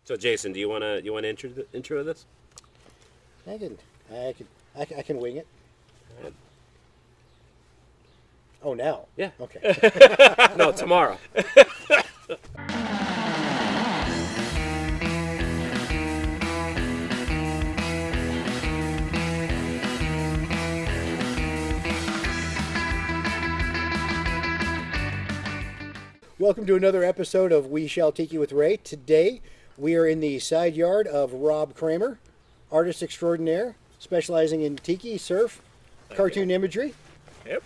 So, Jason, do you want to intro this? I can wing it. Right. Oh, now? Yeah. Okay. No, tomorrow. Welcome to another episode of We Shall Tiki with Ray. Today, we are in the side yard of Rob Kramer, artist extraordinaire, specializing in tiki, surf, cartoon imagery. Yep.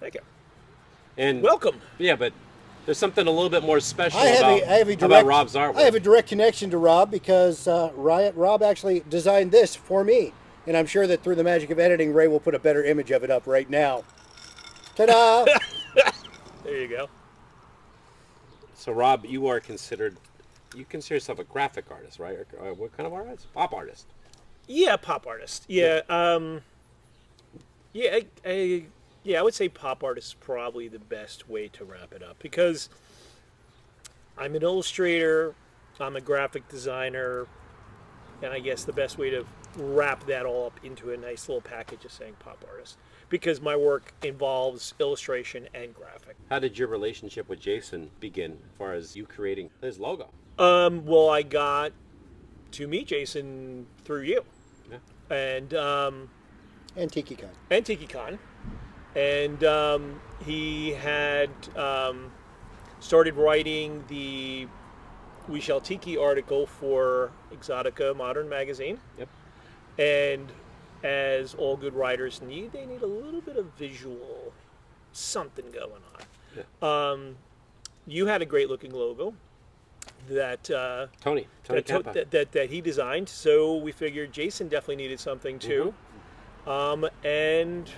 Thank you. And Welcome. Yeah, but there's something a little bit more special I about have a direct, about Rob's artwork. I have a direct connection to Rob because Rob actually designed this for me. And I'm sure that through the magic of editing, Ray will put a better image of it up right now. Ta-da! There you go. So, Rob, you consider yourself a graphic artist, right? Or what kind of artist? Pop artist. Yeah, pop artist. Yeah. I would say pop artist is probably the best way to wrap it up because I'm an illustrator, I'm a graphic designer, and I guess the best way to wrap that all up into a nice little package is saying pop artist because my work involves illustration and graphic. How did your relationship with Jason begin as far as you creating his logo? Well, I got to meet Jason through you. Yeah. And TikiCon. TikiCon. And he had started writing the We Shall Tiki article for Exotica Modern Magazine. Yep. And as all good writers need, they need a little bit of visual something going on. Yeah. You had a great looking logo that Tony Kappa. that he designed, so we figured Jason definitely needed something too. And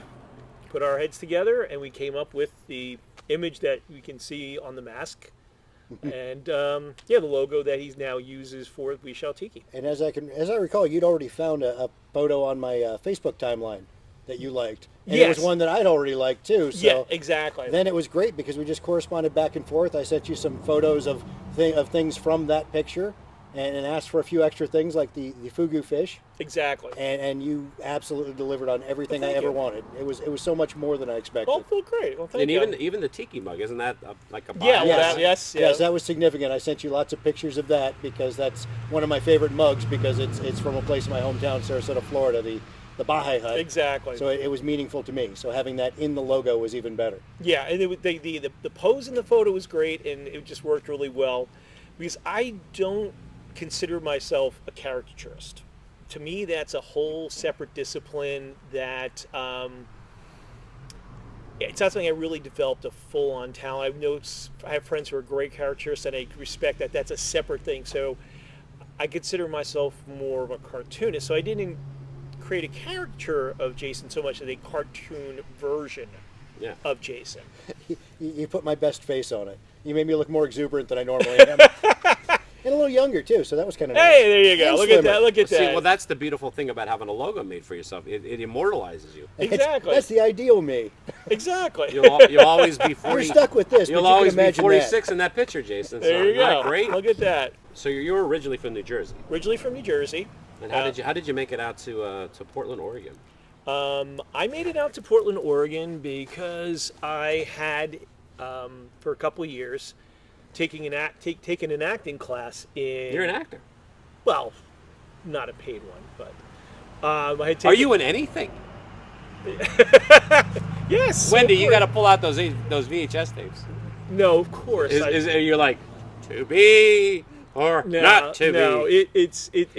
put our heads together and we came up with the image that we can see on the mask and the logo that he now uses for We Shall Tiki. And as I recall, you'd already found a photo on my Facebook timeline that you liked. And yes. It was one that I'd already liked too. So yeah, exactly. Then it was great because we just corresponded back and forth. I sent you some photos of things from that picture and asked for a few extra things like the fugu fish. Exactly. And you absolutely delivered on everything I Thank ever you. wanted. It was so much more than I expected. Oh, well, great. Well, thank And you. even the tiki mug, isn't that like a Yeah, bio? well, yes. Yes, that was significant. I sent you lots of pictures of that because that's one of my favorite mugs because it's from a place in my hometown, Sarasota, Florida, the Baha'i Hut. Exactly. So it was meaningful to me. So having that in the logo was even better. Yeah, and the pose in the photo was great, and it just worked really well because I don't consider myself a caricaturist. To me, that's a whole separate discipline that it's not something I really developed a full-on talent. I have friends who are great caricaturists, and I respect that. That's a separate thing. So I consider myself more of a cartoonist. So I didn't create a caricature of Jason so much as a cartoon version of Jason. You put my best face on it. You made me look more exuberant than I normally am. And a little younger, too, so that was kind of nice. Hey, there you go. And Look slimmer. at that. Look at See, that. well, that's the beautiful thing about having a logo made for yourself. It immortalizes you. Exactly. That's the ideal me. Exactly. You'll always be 40. You're stuck with this, You'll but you always can be imagine 46 in that picture, Jason. There so, you not go. Great. Look at that. So you're originally from New Jersey. Originally from New Jersey. And how did you make it out to Portland, Oregon? I made it out to Portland, Oregon because I had, for a couple of years, taken an acting class in... You're an actor. Well, not a paid one, but I had taken... Are you in anything? Yes. Wendy, you got to pull out those VHS tapes. No, of course. You're like, to be or not to be? No,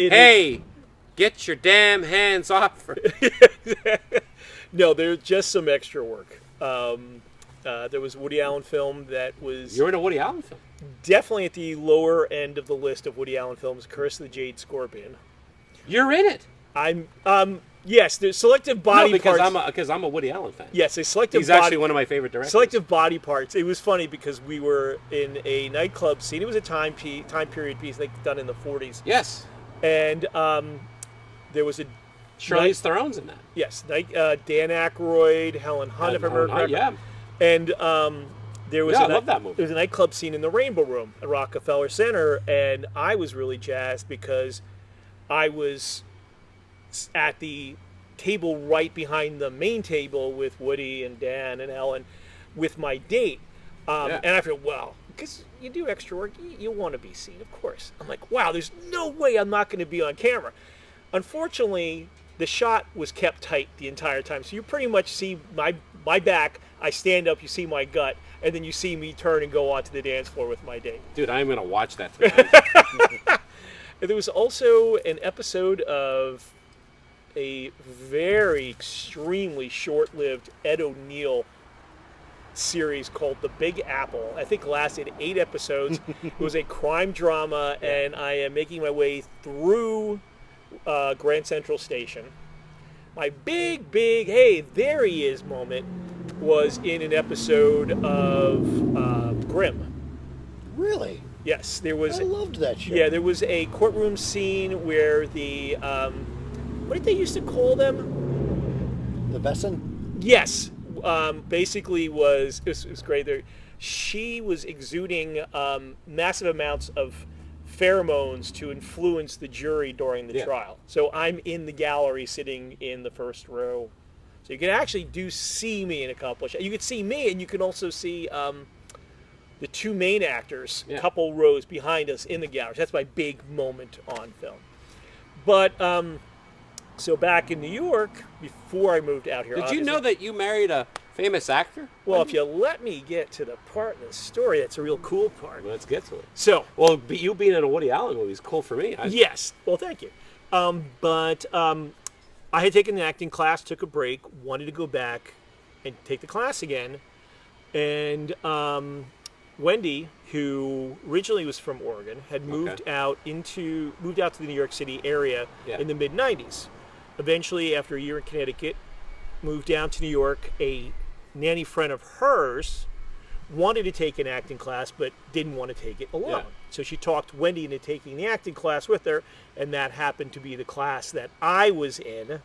Hey, get your damn hands off. No, there's just some extra work. There was a Woody Allen film that was... You're in a Woody Allen film? Definitely at the lower end of the list of Woody Allen films, Curse of the Jade Scorpion. You're in it? Yes, there's selective body parts. Because I'm a Woody Allen fan. Yes, a selective He's actually one of my favorite directors. Selective body parts. It was funny because we were in a nightclub scene. It was a time period piece like done in the 40s. Yes. And there was a... Charlize Theron's in that. Yes, Dan Aykroyd, Helen Hunt, if I remember correctly. Yeah. And there was Yeah, I love that movie. There was a nightclub scene in the Rainbow Room at Rockefeller Center, and I was really jazzed because I was at the table right behind the main table with Woody and Dan and Ellen with my date. Yeah. And I feel, well, because you do extra work, you want to be seen, of course. I'm like, wow, there's no way I'm not going to be on camera. Unfortunately, the shot was kept tight the entire time. So you pretty much see my back, I stand up, you see my gut, and then you see me turn and go onto the dance floor with my date. Dude, I'm gonna watch that tonight. There was also an episode of a very extremely short-lived Ed O'Neill series called The Big Apple. I think lasted 8 episodes. It was a crime drama, and I am making my way through Grand Central Station. My big, hey, there he is moment was in an episode of Grimm. Really? Yes, there was. I loved that show. Yeah, there was a courtroom scene where the what did they used to call them? The Vesson? Yes, basically it was great. She was exuding massive amounts of pheromones to influence the jury during the trial. So I'm in the gallery sitting in the first row. So you can actually see me in a couple of shots. You could see me, and you can also see the 2 main actors a couple rows behind us in the gallery. That's my big moment on film. But so back in New York, before I moved out here. Did you know that you married a famous actor? Well, if you let me get to the part of the story, that's a real cool part. Let's get to it. So, well, you being in a Woody Allen movie is cool for me. Yes. Well, thank you. But I had taken an acting class, took a break, wanted to go back and take the class again. And Wendy, who originally was from Oregon, had moved out to the New York City area in the mid-'90s. Eventually, after a year in Connecticut, moved down to New York. A nanny friend of hers wanted to take an acting class, but didn't want to take it alone. Yeah. So she talked Wendy into taking the acting class with her, and that happened to be the class that I was in,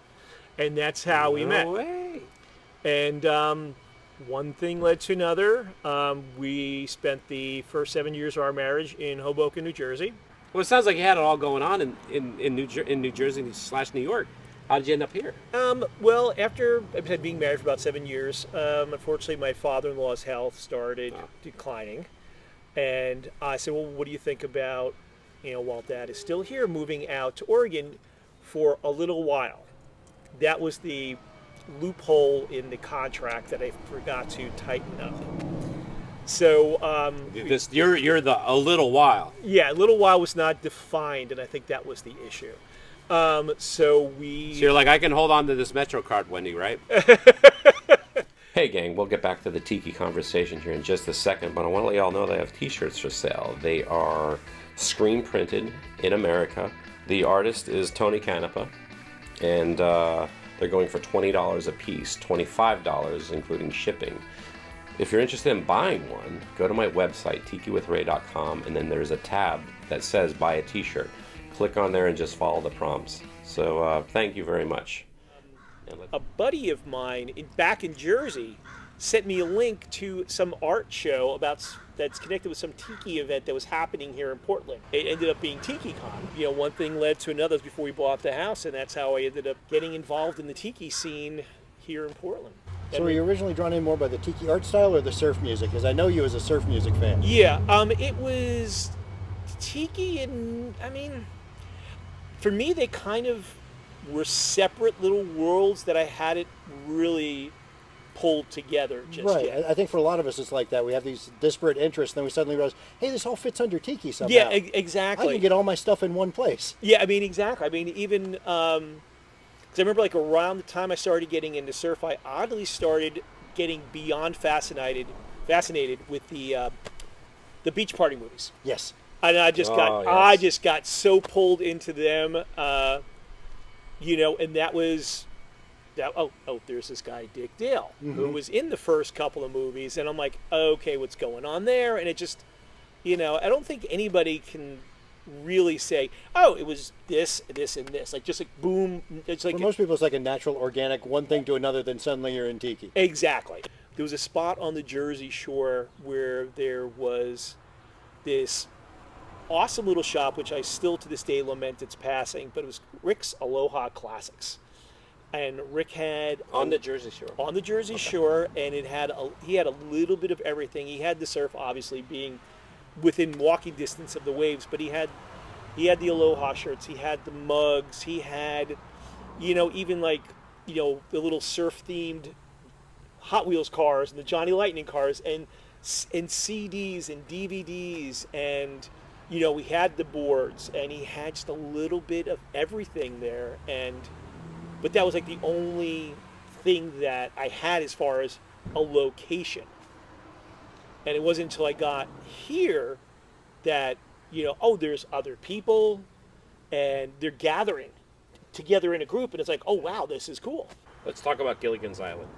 and that's how we met. No way. And one thing led to another. We spent the first 7 years of our marriage in Hoboken, New Jersey. Well, it sounds like you had it all going on in New Jersey / New York. How did you end up here? Well, after being married for about 7 years, unfortunately, my father-in-law's health started declining. And I said, well, what do you think about, while Dad is still here, moving out to Oregon for a little while? That was the loophole in the contract that I forgot to tighten up. So you're a little while. Yeah, a little while was not defined, and I think that was the issue. So you're like, I can hold on to this Metro card, Wendy, right? Hey, gang, we'll get back to the Tiki conversation here in just a second, but I want to let y'all know they have t-shirts for sale. They are screen printed in America. The artist is Tony Canepa, and they're going for $20 a piece, $25 including shipping. If you're interested in buying one, go to my website, tikiwithray.com, and then there's a tab that says buy a t-shirt. Click on there and just follow the prompts. So thank you very much. A buddy of mine back in Jersey sent me a link to some art show that's connected with some Tiki event that was happening here in Portland. It ended up being TikiCon. One thing led to another before we bought the house, and that's how I ended up getting involved in the Tiki scene here in Portland. So were you originally drawn in more by the Tiki art style or the surf music? Because I know you as a surf music fan. Yeah, it was Tiki, and for me, they kind of were separate little worlds that I hadn't really pulled together just yet. I think for a lot of us it's like that. We have these disparate interests, and then we suddenly realize, hey, this all fits under Tiki somehow. Yeah, exactly. I can get all my stuff in one place. Yeah, exactly. Even, because I remember around the time I started getting into surf, I oddly started getting beyond fascinated with the beach party movies. Yes. And I just got so pulled into them, and that was, there's this guy Dick Dale who was in the first couple of movies, and I'm like, okay, what's going on there? And it just, I don't think anybody can really say, oh, it was this, and this, boom. It's like for most people, it's like a natural, organic one thing to another, then suddenly you're in Tiki. Exactly. there was a spot on the Jersey Shore where there was this awesome little shop, which I still to this day lament its passing, but it was Rick's Aloha Classics. And Rick had On the Jersey Shore. on the Jersey Shore, and he had a little bit of everything. He had the surf, obviously, being within walking distance of the waves, but he had the Aloha shirts, he had the mugs, he had, even like, the little surf themed Hot Wheels cars and the Johnny Lightning cars and CDs and DVDs, and we had the boards, and he had just a little bit of everything there. But that was like the only thing that I had as far as a location. And it wasn't until I got here that, there's other people and they're gathering together in a group, and it's like, oh wow, this is cool. Let's talk about Gilligan's Island.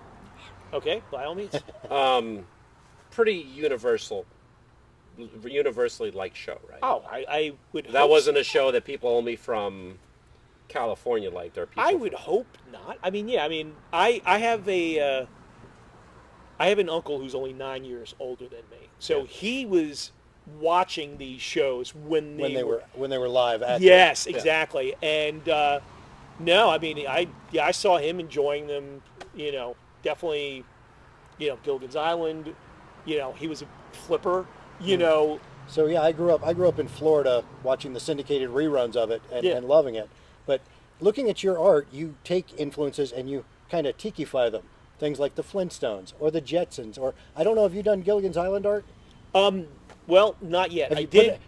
Okay, by all means. Pretty universally liked show, right? Oh, I would That hope wasn't a show that people only from California liked, or people. I would hope not. I mean, yeah. I mean, I have an uncle who's only 9 years older than me, so he was watching these shows when they were live. Yes, exactly. And no, I mean, I saw him enjoying them. Definitely. Gilligan's Island. He was a flipper. So yeah, I grew up in Florida watching the syndicated reruns of it and loving it. But looking at your art, you take influences and you kind of tiki-fy them. Things like the Flintstones or the Jetsons, or I don't know, have you done Gilligan's Island art? Well, not yet.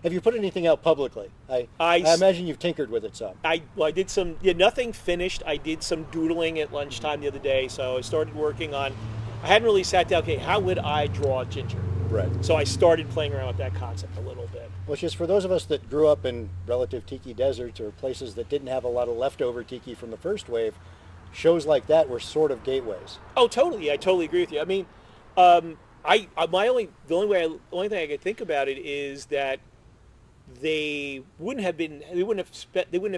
Have you put anything out publicly? I imagine you've tinkered with it some. I did some. Nothing finished. I did some doodling at lunchtime the other day, so I started working on. I hadn't really sat down. Okay, how would I draw Ginger? Right. So I started playing around with that concept a little bit. Well, it's just for those of us that grew up in relative tiki deserts or places that didn't have a lot of leftover tiki from the first wave, shows like that were sort of gateways. Oh, totally. I totally agree with you. I mean, the only thing I could think about it is that they wouldn't have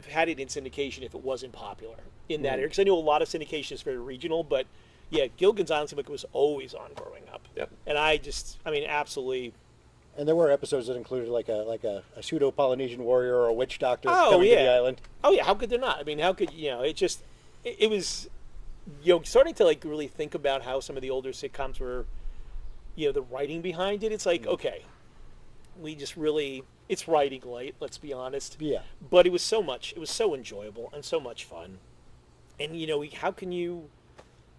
had it in syndication if it wasn't popular in that area. Because I know a lot of syndication is very regional, but yeah, Gilligan's Island seemed like it was always on growing up. Yep. And absolutely. And there were episodes that included like a pseudo Polynesian warrior or a witch doctor coming to the island. Oh yeah, how could there not? I mean, how could it was starting to like really think about how some of the older sitcoms were, the writing behind it. It's like, okay, we just really, it's writing late, let's be honest. Yeah. But it was so enjoyable and so much fun. And how can you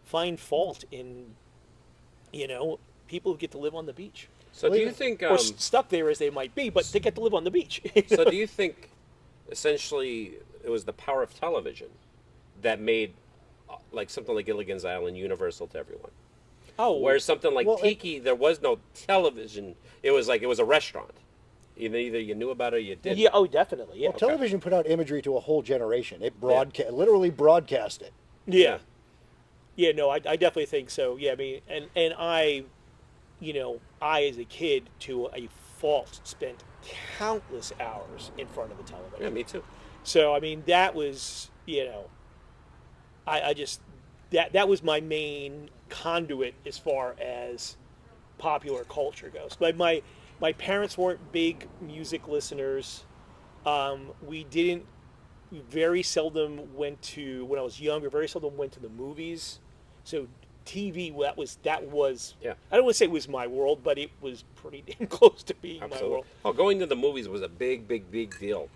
find fault in people who get to live on the beach? So do you think, or stuck there as they might be, but they get to live on the beach? So do you think, essentially, it was the power of television that made, like something like Gilligan's Island universal to everyone? Oh, whereas something like Tiki, there was no television. It was a restaurant. Either you knew about it or you didn't. Yeah. Oh, definitely. Yeah. Well, television put out imagery to a whole generation. It literally broadcast it. Yeah. Yeah. No, I definitely think so. Yeah. I mean, and I as a kid to a fault spent countless hours in front of the television. Yeah, me too. So I mean, that was I just that was my main conduit as far as popular culture goes. But my parents weren't big music listeners. We very seldom went to, when I was younger, very seldom went to the movies. So TV, that was yeah. I don't want to say it was my world, but it was pretty damn close to being Absolutely. my world. Oh, going to the movies was a big deal.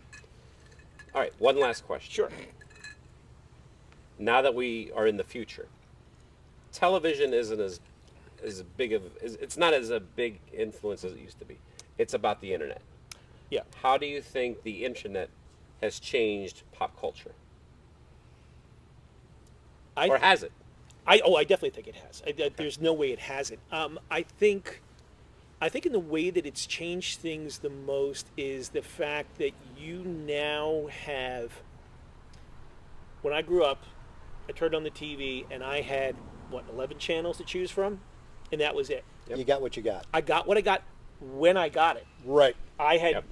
All right, one last question. Sure. Now that we are in the future, television isn't as big of, it's not as a big influence as it used to be. It's about the internet. Yeah. How do you think the internet has changed pop culture? Or has it? I definitely think it has. There's no way it hasn't. I think in the way that it's changed things the most is the fact that you now have. When I grew up, I turned on the TV and I had 11 channels to choose from, and that was it. Yep. You got what you got. I got what I got when I got it. Right. I had.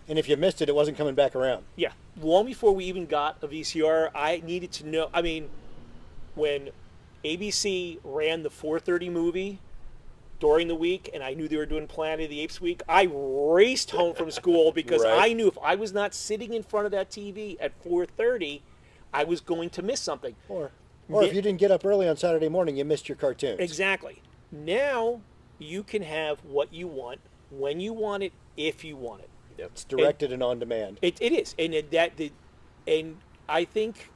And if you missed it, it wasn't coming back around. Yeah. Long before we even got a VCR, I needed to know. I mean, when ABC ran the 4:30 movie, during the week and I knew they were doing Planet of the Apes week, I raced home from school because Right. I knew if I was not sitting in front of that TV at 4:30, I was going to miss something. Or if you didn't get up early on Saturday morning, you missed your cartoons. Exactly. Now you can have what you want, when you want it, if you want it. Yep. It's directed and on demand. It is, and and I think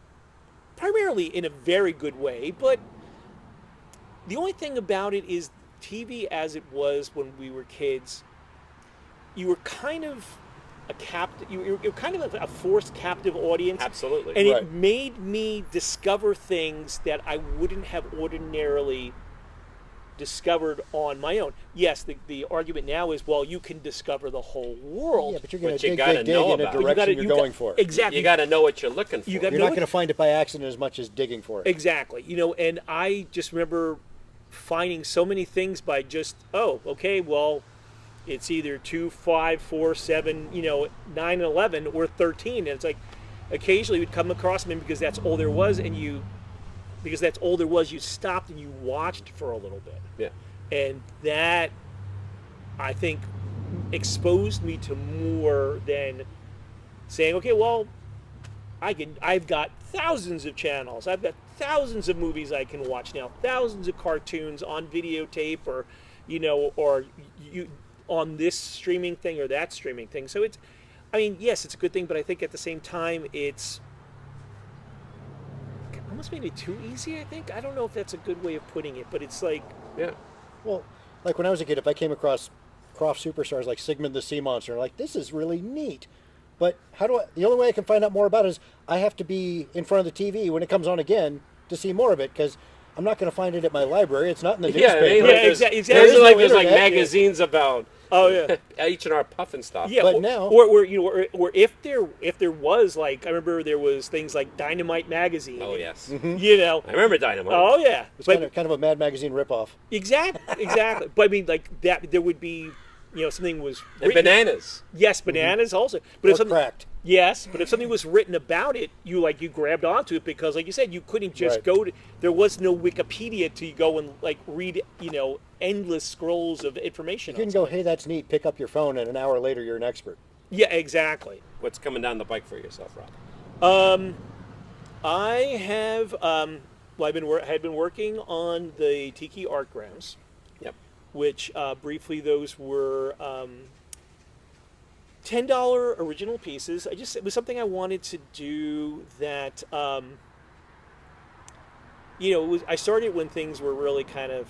primarily in a very good way. But the only thing about it is TV as it was when we were kids. You were kind of a captive. You were kind of a forced captive audience. Absolutely. And Right. it made me discover things that I wouldn't have ordinarily discovered on my own. Yes, the argument now is, well, you can discover the whole world. Yeah, but you're going But to you dig, gotta dig, dig know in a about it. direction you're going for. Exactly. You got to know what you're looking for. You gotta You're know not it. going to find it by accident as much as digging for it. Exactly. And I just remember finding so many things by just, oh, okay, well, it's either 2, 5, 4, 7, 9, and 11, or 13. And it's like, occasionally we'd come across them because that's all there was, you stopped and you watched for a little bit. Yeah. And that, I think, exposed me to more than saying, okay, well, I've got thousands of channels. I've got thousands of movies I can watch now, thousands of cartoons on videotape, or on this streaming thing or that streaming thing. So yes, it's a good thing, but I think at the same time it's almost made it too easy. I don't know if that's a good way of putting it, but it's like, Yeah. Well, like when I was a kid, if I came across Croft superstars like Sigmund the Sea Monster, I'm like, this is really neat. But the only way I can find out more about it is I have to be in front of the TV when it comes on again to see more of it, because I'm not going to find it at my library. It's not in the Yeah, newspaper. exactly. There's no there's like internet. magazines about oh yeah. H&R Puff and stuff. Yeah, But or, now- or if there was, like, I remember there was things like Dynamite magazine. Oh yes. I remember Dynamite. Oh yeah. It's But kind of a Mad Magazine ripoff. exactly. But I mean, like that, there would be, something was And written. bananas. Yes, bananas also. But Or if something, cracked. yes, but if something was written about it, you grabbed onto it because, like you said, you couldn't just Right. go to. There was no Wikipedia to go and read, endless scrolls of information. You can go, hey, that's neat, pick up your phone, and an hour later you're an expert. Yeah, exactly. What's coming down the pike for yourself, Rob? I have. I had been working on the Tiki art grams, Yep. which briefly those were $10 original pieces. It was something I wanted to do that. I started when things were really kind of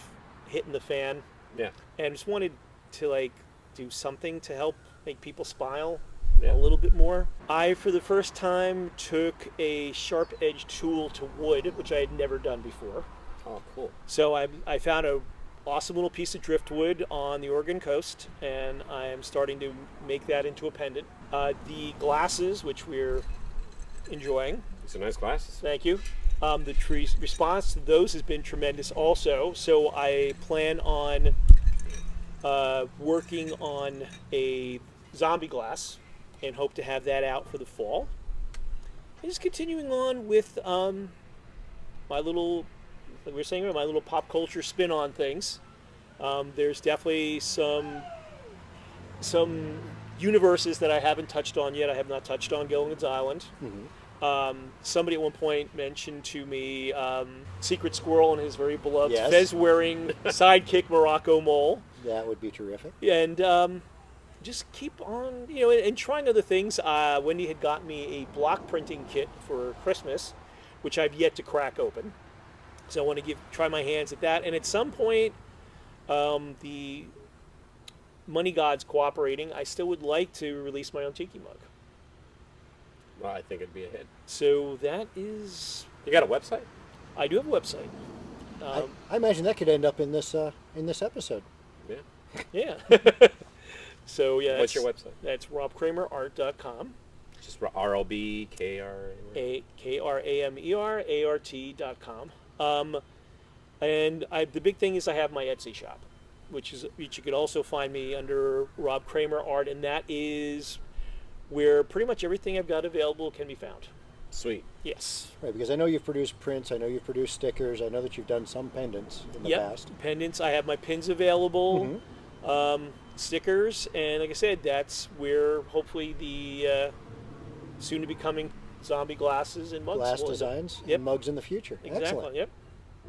hitting the fan, Yeah. and just wanted to do something to help make people smile Yeah. a little bit more. I, for the first time, took a sharp edged tool to wood, which I had never done before. Oh, cool. So I found a awesome little piece of driftwood on the Oregon coast, and I am starting to make that into a pendant. The glasses, which we're enjoying, These are nice glasses. thank you. The tree response to those has been tremendous also. So I plan on working on a zombie glass and hope to have that out for the fall. And just continuing on with my little, like we were saying, my little pop culture spin on things. There's definitely some universes that I haven't touched on yet. I have not touched on Gilligan's Island. Somebody at one point mentioned to me Secret Squirrel and his very beloved Yes. fez-wearing sidekick Morocco Mole. That would be terrific. And just keep on, and trying other things. Wendy had got me a block printing kit for Christmas, which I've yet to crack open. So I want to try my hands at that. And at some point, the money gods cooperating, I still would like to release my own tiki mug. Well, I think it'd be a hit. So that is, You got a website? I do have a website. I imagine that could end up in this episode. Yeah. Yeah. So yeah. What's your website? That's robkramerart.com. Just ROBKR. KRAMERART.com. And the big thing is I have my Etsy shop, which you could also find me under Rob Kramer Art, and that is where pretty much everything I've got available can be found. Sweet. Yes. Right, because I know you've produced prints, I know you've produced stickers, I know that you've done some pendants in the Yep. past. Pendants. I have my pins available. Mm-hmm. Stickers, and like I said, that's where hopefully the soon to be coming zombie glasses and mugs. Glass will end up. designs Yep. and mugs in the future. Exactly. Excellent. Yep.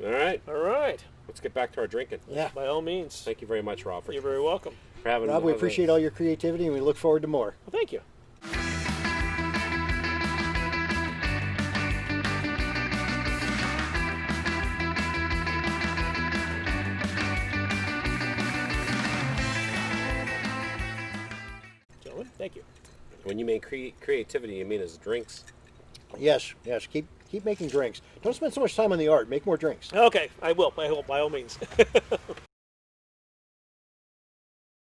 All right. All right. Let's get back to our drinking. Yeah. By all means. Thank you very much, Rob, for You're very welcome. having Rob, we appreciate all your creativity and we look forward to more. Well, thank you. Gentlemen, thank you. When you mean creativity, you mean as drinks. Yes, yes. Keep making drinks. Don't spend so much time on the art. Make more drinks. Okay, I will. I hope, by all means.